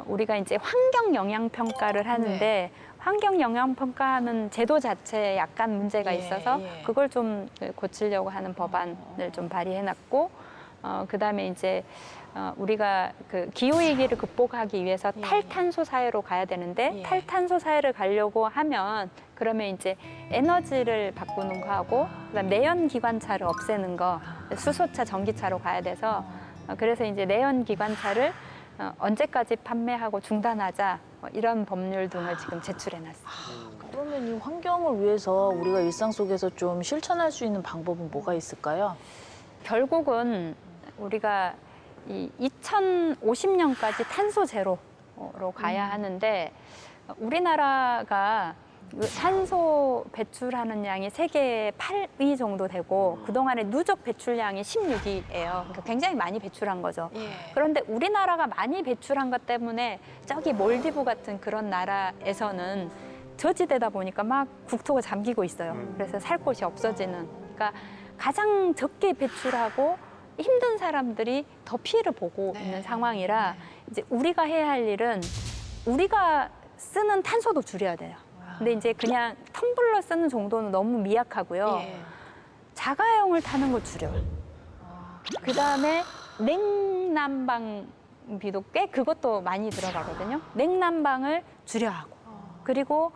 B: 우리가 이제 환경 영향 평가를 하는데
A: 네.
B: 환경 영향 평가하는 제도 자체에 약간 문제가
A: 예,
B: 있어서
A: 예.
B: 그걸 좀 고치려고 하는 법안을 좀 발의해놨고 그다음에 이제 우리가 그 기후 위기를 극복하기 위해서
A: 예.
B: 탈탄소 사회로 가야 되는데
A: 예.
B: 탈탄소 사회를 가려고 하면 그러면 이제 에너지를 바꾸는 거하고 그다음 내연 기관차를 없애는 거 수소차 전기차로 가야 돼서 그래서 이제 내연 기관차를 언제까지 판매하고 중단하자 이런 법률 등을 지금 제출해놨습니다.
E: 그러면 이 환경을 위해서 우리가 일상 속에서 좀 실천할 수 있는 방법은 뭐가 있을까요?
B: 결국은 우리가 이 2050년까지 탄소 제로로 가야 하는데 우리나라가 그 탄소 배출하는 양이 세계에 8위 정도 되고 그동안에 누적 배출량이 16위예요. 그러니까 굉장히 많이 배출한 거죠.
A: 예.
B: 그런데 우리나라가 많이 배출한 것 때문에 저기 몰디브 같은 그런 나라에서는 저지대다 보니까 막 국토가 잠기고 있어요. 그래서 살 곳이 없어지는. 그러니까 가장 적게 배출하고 힘든 사람들이 더 피해를 보고
A: 네.
B: 있는 상황이라 이제 우리가 해야 할 일은 우리가 쓰는 탄소도 줄여야 돼요. 근데 이제 그냥 텀블러 쓰는 정도는 너무 미약하고요.
A: 예.
B: 자가용을 타는 거 줄여. 그다음에 냉난방비도 꽤 그것도 많이 들어가거든요. 냉난방을 줄여야 하고. 그리고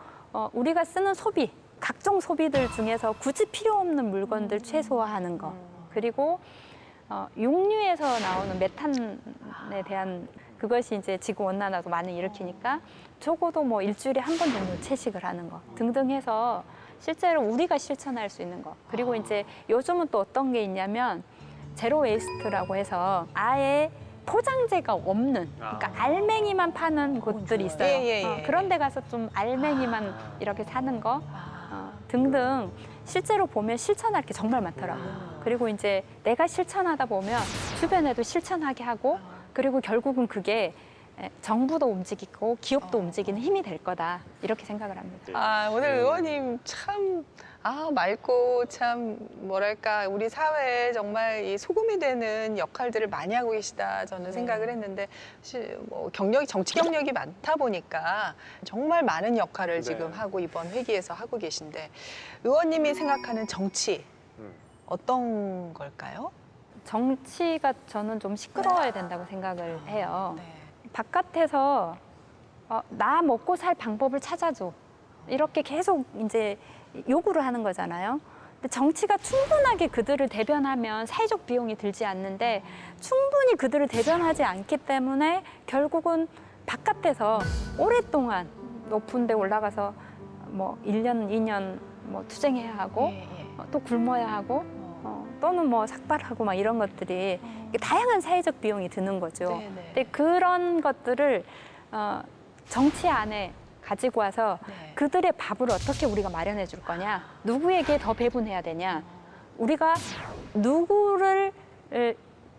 B: 우리가 쓰는 소비, 각종 소비들 중에서 굳이 필요 없는 물건들 최소화하는 거. 그리고 육류에서 나오는 메탄에 대한 그것이 이제 지구 온난화도 많이 일으키니까 적어도 뭐 일주일에 한 번 정도 채식을 하는 거 등등 해서 실제로 우리가 실천할 수 있는 거. 그리고 이제 요즘은 또 어떤 게 있냐면 제로 웨이스트라고 해서 아예 포장재가 없는, 그러니까 알맹이만 파는 곳들이 있어요.
A: 예.
B: 그런 데 가서 좀 알맹이만 이렇게 사는 거 등등 실제로 보면 실천할 게 정말 많더라고요. 그리고 이제 내가 실천하다 보면 주변에도 실천하게 하고 그리고 결국은 그게 정부도 움직이고 기업도 움직이는 힘이 될 거다 이렇게 생각을 합니다.
A: 아, 오늘 의원님 참 맑고 참 뭐랄까 우리 사회에 정말 이 소금이 되는 역할들을 많이 하고 계시다 저는 생각을 했는데 사실 뭐 정치 경력이 많다 보니까 정말 많은 역할을 지금 하고 이번 회기에서 하고 계신데 의원님이 생각하는 정치 어떤 걸까요?
B: 정치가 저는 좀 시끄러워야 된다고 생각을 해요.
A: 네.
B: 바깥에서 나 먹고 살 방법을 찾아줘. 이렇게 계속 이제 요구를 하는 거잖아요. 근데 정치가 충분하게 그들을 대변하면 사회적 비용이 들지 않는데 충분히 그들을 대변하지 않기 때문에 결국은 바깥에서 오랫동안 높은 데 올라가서 뭐 1년, 2년 뭐 투쟁해야 하고 또 굶어야 하고 또는 뭐 삭발하고 막 이런 것들이 다양한 사회적 비용이 드는 거죠.
A: 네네.
B: 근데 그런 것들을 정치 안에 가지고 와서 그들의 밥을 어떻게 우리가 마련해 줄 거냐, 누구에게 더 배분해야 되냐, 우리가 누구를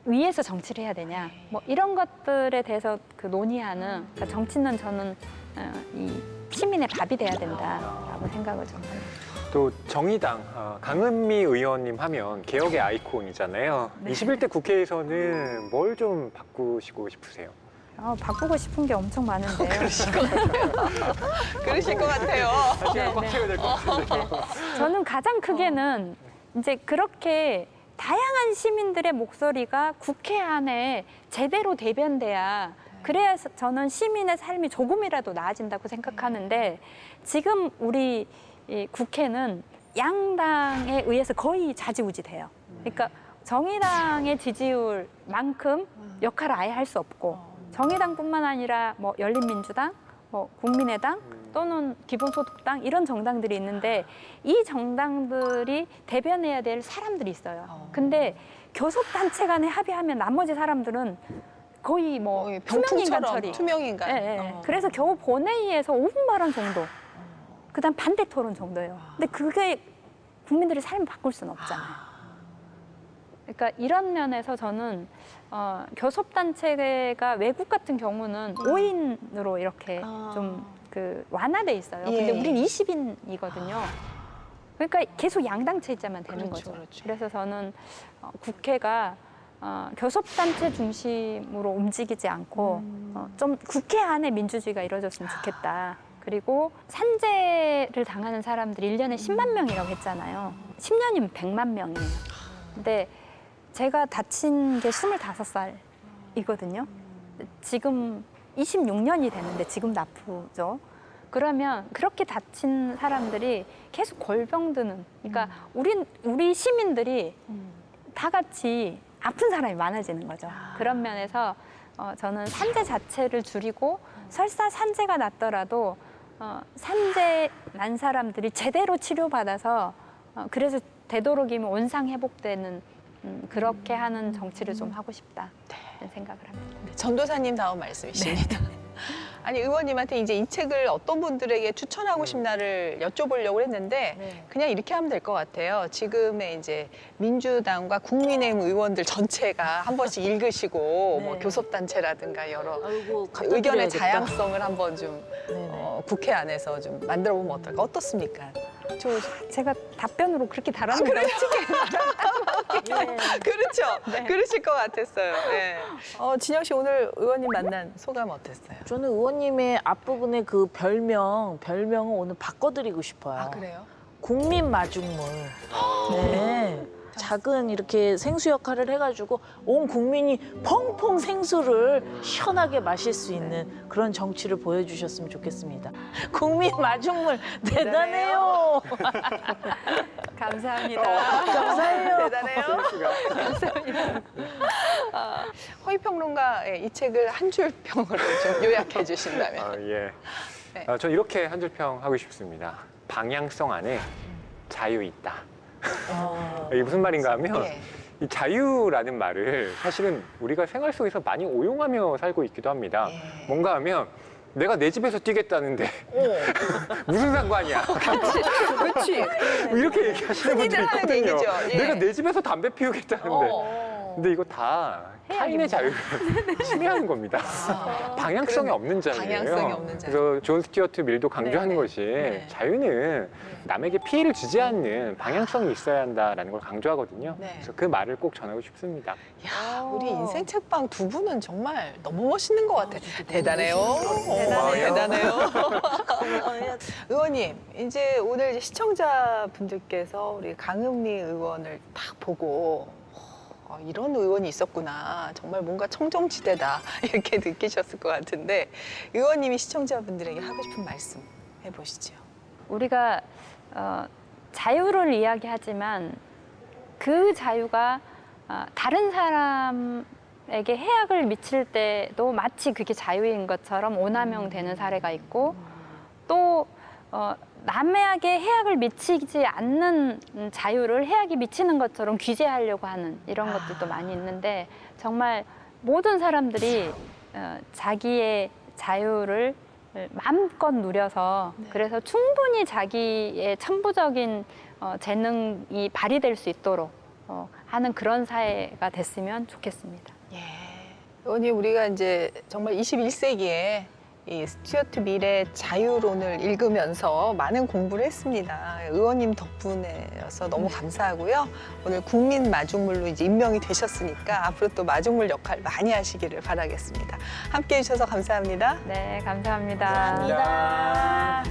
B: 위해서 정치를 해야 되냐, 뭐 이런 것들에 대해서 그 논의하는, 그러니까 정치는 저는 이 시민의 밥이 돼야 된다라고 생각을 좀 합니다.
D: 또 정의당 강은미 의원님 하면 개혁의 아이콘이잖아요.
B: 네.
D: 21대 국회에서는 뭘 좀 바꾸시고 싶으세요?
B: 바꾸고 싶은 게 엄청 많은데요.
A: 그러실 것 같아요. 그러실 것 같아요.
D: 시간 꽉 채워야 될 것 같은데.
B: 저는 가장 크게는 이제 그렇게 다양한 시민들의 목소리가 국회 안에 제대로 대변돼야 그래야 저는 시민의 삶이 조금이라도 나아진다고 생각하는데 지금 우리 이 국회는 양당에 의해서 거의 좌지우지돼요. 그러니까 정의당의 지지율만큼 역할을 아예 할 수 없고 정의당뿐만 아니라 뭐 열린민주당, 뭐 국민의당 또는 기본소득당 이런 정당들이 있는데 이 정당들이 대변해야 될 사람들이 있어요. 근데 교섭단체 간에 합의하면 나머지 사람들은 거의 뭐 투명인간 처리.
A: 투명인간.
B: 예, 예. 그래서 겨우 본회의에서 5분 발언 정도. 그다음 반대 토론 정도예요. 근데 그게 국민들의 삶을 바꿀 수는 없잖아요. 그러니까 이런 면에서 저는 교섭단체가 외국 같은 경우는 5인으로 이렇게 좀 그 완화돼 있어요. 근데 우린 20인이거든요. 그러니까 계속 양당체제만 되는 거죠. 그래서 저는 국회가 교섭단체 중심으로 움직이지 않고 좀 국회 안에 민주주의가 이루어졌으면 좋겠다. 그리고 산재를 당하는 사람들이 1년에 10만 명이라고 했잖아요. 10년이면 100만 명이에요. 근데 제가 다친 게 25살이거든요. 지금 26년이 됐는데 지금도 아프죠. 그러면 그렇게 다친 사람들이 계속 골병드는, 그러니까 우리 시민들이 다 같이 아픈 사람이 많아지는 거죠. 그런 면에서 저는 산재 자체를 줄이고 설사 산재가 났더라도 산재 난 사람들이 제대로 치료받아서 그래서 되도록이면 원상 회복되는 그렇게 하는 정치를 좀 하고 싶다 이런 생각을 합니다.
A: 전도사님 다음 말씀이십니다. 아니 의원님한테 이제 이 책을 어떤 분들에게 추천하고 싶나를 여쭤보려고 했는데 그냥 이렇게 하면 될 것 같아요. 지금의 이제 민주당과 국민의힘 의원들 전체가 한 번씩 읽으시고 뭐 교섭단체라든가 여러 의견의 자양성을 한번 좀 국회 안에서 좀 만들어 보면 어떨까? 어떻습니까?
B: 제가 답변으로 그렇게 달았는데
A: 그렇죠. 그러실 것 같았어요. 네. 진영 씨 오늘 의원님 만난 소감 어땠어요?
E: 저는 의원님의 앞부분에 그 별명을 오늘 바꿔드리고 싶어요.
A: 아 그래요?
E: 국민 마중물. 네. 작은 이렇게 생수 역할을 해가지고 온 국민이 펑펑 생수를 시원하게 마실 수 있는 그런 정치를 보여주셨으면 좋겠습니다. 국민 마중물 대단해요.
B: 감사합니다.
E: 감사해요.
A: 대단해요. 감사합니다. 허위평론가 이 책을 한 줄 평으로 좀 요약해 주신다면.
D: 예.
A: 네.
D: 저 이렇게 한 줄 평 하고 싶습니다. 방향성 안에 자유 있다. 이게 무슨 말인가 하면
A: 예.
D: 이 자유라는 말을 사실은 우리가 생활 속에서 많이 오용하며 살고 있기도 합니다.
A: 예.
D: 뭔가 하면 내가 내 집에서 뛰겠다는데 무슨 상관이야.
A: 그렇지.
D: 이렇게 얘기하시는 분들이
A: 흔히들 하는
D: 있거든요.
A: 얘기죠. 예.
D: 내가 내 집에서 담배 피우겠다는데. 근데 이거 다 타인의 자유를 침해하는 겁니다. 방향성이 없는 자유예요.
A: 방향성이 없는 자유.
D: 그래서 존 스튜어트 mill도 강조하는
A: 네네.
D: 것이
A: 네.
D: 자유는 남에게 피해를 주지 않는 방향성이 있어야 한다라는 걸 강조하거든요.
A: 네.
D: 그래서 그 말을 꼭 전하고 싶습니다.
A: 야, 우리 인생 책방 두 분은 정말 너무 멋있는 것 같아. 대단해요.
D: 대단해요.
A: 의원님, 이제 오늘 이제 시청자분들께서 우리 강은미 의원을 딱 보고 이런 의원이 있었구나. 정말 뭔가 청정지대다. 이렇게 느끼셨을 것 같은데 의원님이 시청자분들에게 하고 싶은 말씀 해보시죠.
B: 우리가 자유를 이야기하지만 그 자유가 다른 사람에게 해악을 미칠 때도 마치 그게 자유인 것처럼 오남용되는 사례가 있고 또 남에게 해악을 미치지 않는 자유를 해악이 미치는 것처럼 규제하려고 하는 이런 것들도 많이 있는데 정말 모든 사람들이 자기의 자유를 마음껏 누려서 그래서 충분히 자기의 천부적인 재능이 발휘될 수 있도록 하는 그런 사회가 됐으면 좋겠습니다.
A: 예. 의원님, 우리가 이제 정말 21세기에 이 스튜어트 밀의 자유론을 읽으면서 많은 공부를 했습니다. 의원님 덕분에여서 너무 감사하고요. 오늘 국민 마중물로 이제 임명이 되셨으니까 앞으로 또 마중물 역할 많이 하시기를 바라겠습니다. 함께해 주셔서 감사합니다.
B: 네, 감사합니다.
E: 감사합니다.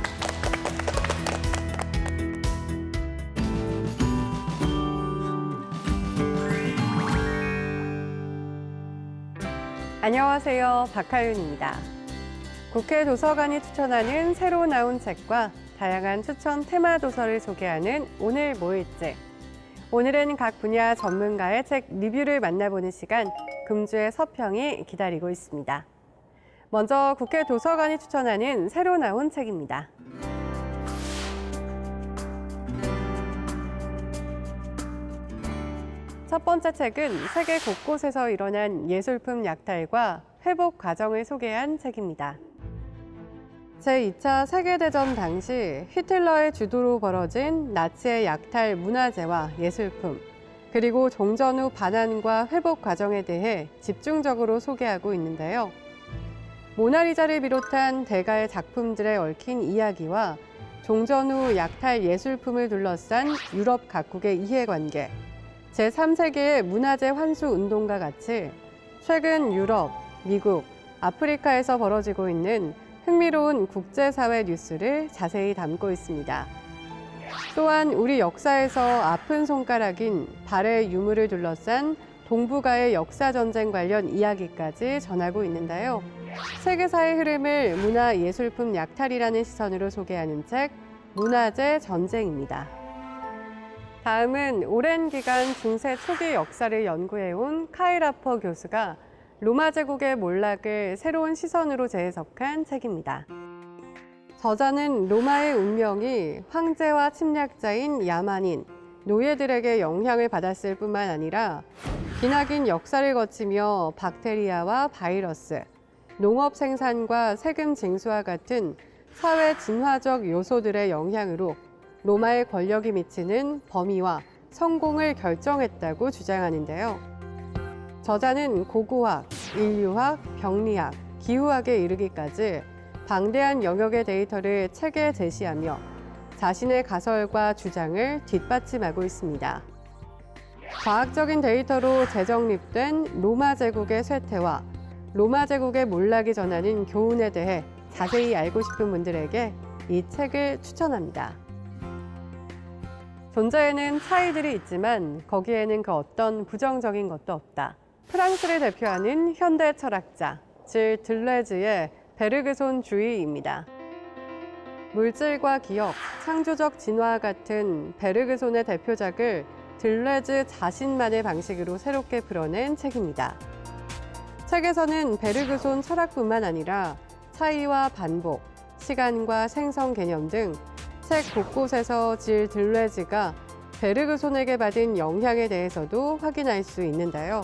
F: 안녕하세요. 박하윤입니다. 국회 도서관이 추천하는 새로 나온 책과 다양한 추천 테마 도서를 소개하는 오늘 뭐 읽지? 오늘은 각 분야 전문가의 책 리뷰를 만나보는 시간, 금주의 서평이 기다리고 있습니다. 먼저 국회 도서관이 추천하는 새로 나온 책입니다. 첫 번째 책은 세계 곳곳에서 일어난 예술품 약탈과 회복 과정을 소개한 책입니다. 제2차 세계대전 당시 히틀러의 주도로 벌어진 나치의 약탈 문화재와 예술품, 그리고 종전 후 반환과 회복 과정에 대해 집중적으로 소개하고 있는데요. 모나리자를 비롯한 대가의 작품들에 얽힌 이야기와 종전 후 약탈 예술품을 둘러싼 유럽 각국의 이해관계, 제3세계의 문화재 환수 운동과 같이 최근 유럽, 미국, 아프리카에서 벌어지고 있는 흥미로운 국제사회 뉴스를 자세히 담고 있습니다. 또한 우리 역사에서 아픈 손가락인 발의 유물을 둘러싼 동북아의 역사전쟁 관련 이야기까지 전하고 있는데요. 세계사의 흐름을 문화예술품 약탈이라는 시선으로 소개하는 책, 문화재 전쟁입니다. 다음은 오랜 기간 중세 초기 역사를 연구해온 카일 하퍼 교수가 로마 제국의 몰락을 새로운 시선으로 재해석한 책입니다. 저자는 로마의 운명이 황제와 침략자인 야만인, 노예들에게 영향을 받았을 뿐만 아니라 기나긴 역사를 거치며 박테리아와 바이러스, 농업 생산과 세금 징수와 같은 사회 진화적 요소들의 영향으로 로마의 권력이 미치는 범위와 성공을 결정했다고 주장하는데요. 저자는 고고학, 인류학, 병리학, 기후학에 이르기까지 방대한 영역의 데이터를 책에 제시하며 자신의 가설과 주장을 뒷받침하고 있습니다. 과학적인 데이터로 재정립된 로마 제국의 쇠퇴와 로마 제국의 몰락이 전하는 교훈에 대해 자세히 알고 싶은 분들에게 이 책을 추천합니다. 존재에는 차이들이 있지만 거기에는 그 어떤 부정적인 것도 없다. 프랑스를 대표하는 현대 철학자 질 들레즈의 베르그손주의입니다. 물질과 기억, 창조적 진화 같은 베르그손의 대표작을 들레즈 자신만의 방식으로 새롭게 풀어낸 책입니다. 책에서는 베르그손 철학뿐만 아니라 차이와 반복, 시간과 생성 개념 등 책 곳곳에서 질 들레즈가 베르그손에게 받은 영향에 대해서도 확인할 수 있는데요.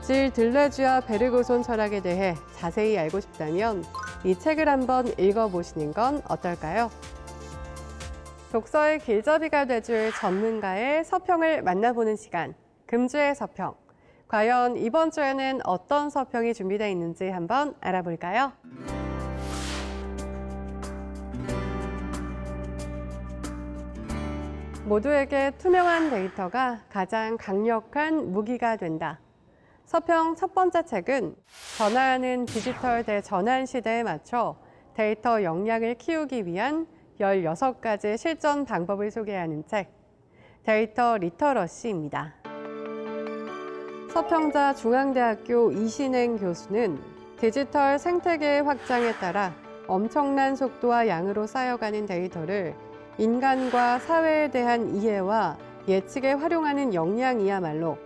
F: 질 들레즈와 베르그손 철학에 대해 자세히 알고 싶다면 이 책을 한번 읽어보시는 건 어떨까요? 독서의 길잡이가 돼줄 전문가의 서평을 만나보는 시간, 금주의 서평. 과연 이번 주에는 어떤 서평이 준비되어 있는지 한번 알아볼까요? 모두에게 투명한 데이터가 가장 강력한 무기가 된다. 서평 첫 번째 책은 변화하는 디지털 대전환 시대에 맞춰 데이터 역량을 키우기 위한 16가지 실전 방법을 소개하는 책, 데이터 리터러시입니다. 서평자 중앙대학교 이신행 교수는 디지털 생태계의 확장에 따라 엄청난 속도와 양으로 쌓여가는 데이터를 인간과 사회에 대한 이해와 예측에 활용하는 역량이야말로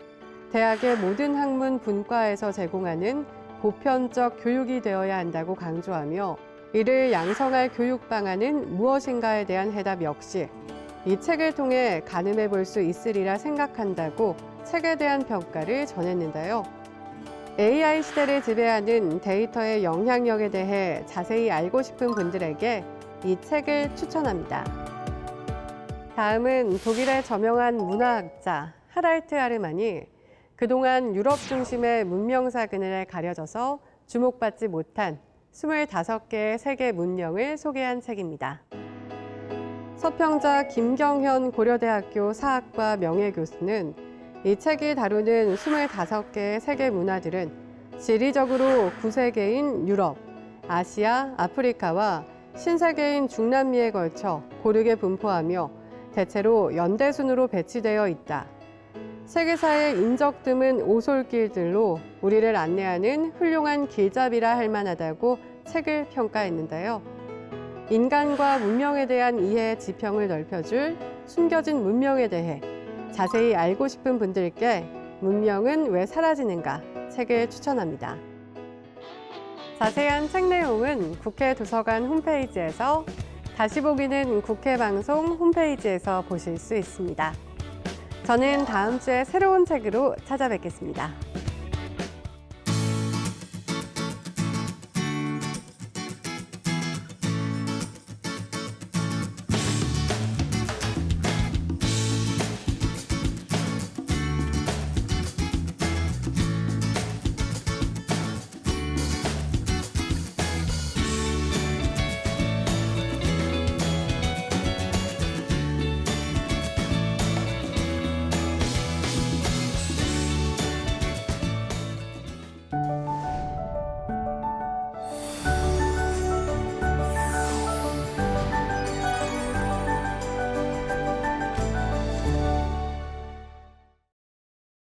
F: 대학의 모든 학문 분과에서 제공하는 보편적 교육이 되어야 한다고 강조하며 이를 양성할 교육 방안은 무엇인가에 대한 해답 역시 이 책을 통해 가늠해 볼 수 있으리라 생각한다고 책에 대한 평가를 전했는데요. AI 시대를 지배하는 데이터의 영향력에 대해 자세히 알고 싶은 분들에게 이 책을 추천합니다. 다음은 독일의 저명한 문화학자 하랄트 하르만이 그동안 유럽 중심의 문명사 그늘에 가려져서 주목받지 못한 25개의 세계 문명을 소개한 책입니다. 서평자 김경현 고려대학교 사학과 명예교수는 이 책이 다루는 25개의 세계 문화들은 지리적으로 9세계인 유럽, 아시아, 아프리카와 신세계인 중남미에 걸쳐 고르게 분포하며 대체로 연대순으로 배치되어 있다. 세계사의 인적 드문 오솔길들로 우리를 안내하는 훌륭한 길잡이라 할 만하다고 책을 평가했는데요. 인간과 문명에 대한 이해 지평을 넓혀줄 숨겨진 문명에 대해 자세히 알고 싶은 분들께 문명은 왜 사라지는가 책을 추천합니다. 자세한 책 내용은 국회 도서관 홈페이지에서, 다시 보기는 국회 방송 홈페이지에서 보실 수 있습니다. 저는 다음 주에 새로운 책으로 찾아뵙겠습니다.